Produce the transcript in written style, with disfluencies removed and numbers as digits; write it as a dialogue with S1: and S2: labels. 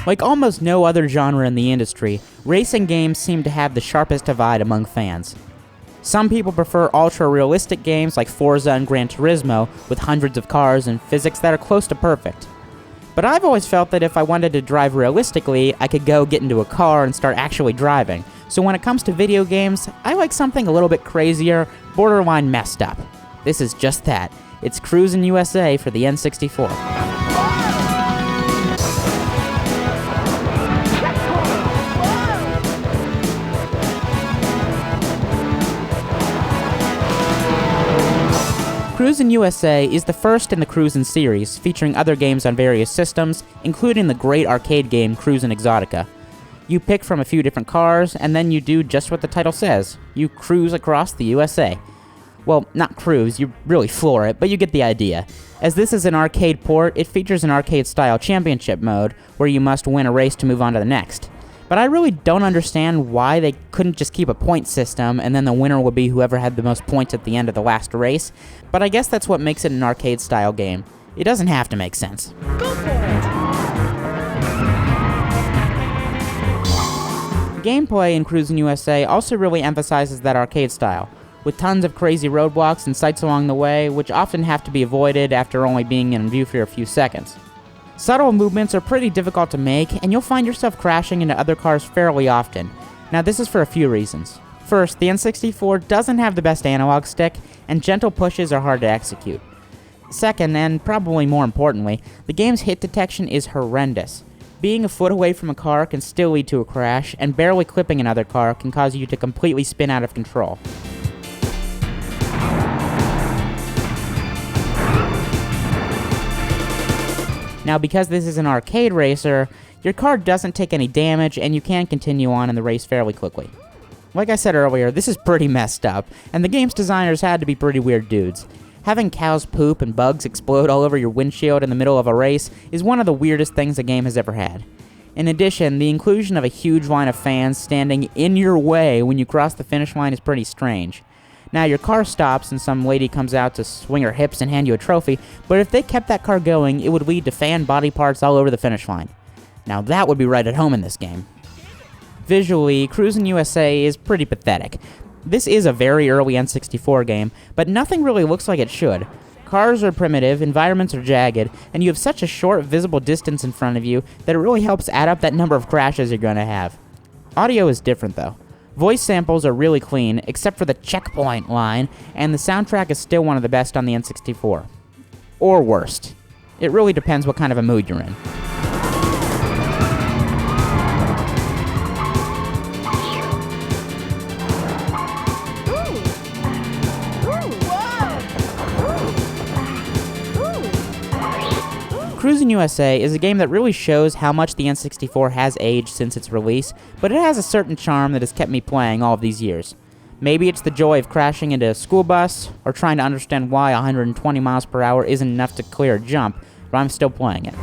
S1: Like almost no other genre in the industry, racing games seem to have the sharpest divide among fans. Some people prefer ultra-realistic games like Forza and Gran Turismo with hundreds of cars and physics that are close to perfect. But I've always felt that if I wanted to drive realistically, I could go get into a car and start actually driving. So when it comes to video games, I like something a little bit crazier, borderline messed up. This is just that. It's Cruis'n USA for the N64. Cruis'n USA is the first in the Cruis'n series, featuring other games on various systems, including the great arcade game Cruis'n Exotica. You pick from a few different cars, and then you do just what the title says. You cruise across the USA. Well, not cruise, you really floor it, but you get the idea. As this is an arcade port, it features an arcade-style championship mode, where you must win a race to move on to the next. But I really don't understand why they couldn't just keep a point system, and then the winner would be whoever had the most points at the end of the last race. But I guess that's what makes it an arcade-style game. It doesn't have to make sense.
S2: Go for it!
S1: Gameplay in Cruis'n USA also really emphasizes that arcade style, with tons of crazy roadblocks and sights along the way, which often have to be avoided after only being in view for a few seconds. Subtle movements are pretty difficult to make, and you'll find yourself crashing into other cars fairly often. Now this is for a few reasons. First, the N64 doesn't have the best analog stick, and gentle pushes are hard to execute. Second, and probably more importantly, the game's hit detection is horrendous. Being a foot away from a car can still lead to a crash, and barely clipping another car can cause you to completely spin out of control. Now, because this is an arcade racer, your car doesn't take any damage, and you can continue on in the race fairly quickly. Like I said earlier, this is pretty messed up, and the game's designers had to be pretty weird dudes. Having cows poop and bugs explode all over your windshield in the middle of a race is one of the weirdest things a game has ever had. In addition, the inclusion of a huge line of fans standing in your way when you cross the finish line is pretty strange. Now, your car stops and some lady comes out to swing her hips and hand you a trophy, but if they kept that car going, it would lead to fan body parts all over the finish line. Now that would be right at home in this game. Visually, Cruis'n USA is pretty pathetic. This is a very early N64 game, but nothing really looks like it should. Cars are primitive, environments are jagged, and you have such a short visible distance in front of you that it really helps add up that number of crashes you're going to have. Audio is different though. Voice samples are really clean, except for the checkpoint line, and the soundtrack is still one of the best on the N64. Or worst. It really depends what kind of a mood you're in. Cruis'n USA is a game that really shows how much the N64 has aged since its release, but it has a certain charm that has kept me playing all of these years. Maybe it's the joy of crashing into a school bus, or trying to understand why 120 miles per hour isn't enough to clear a jump, but I'm still playing it.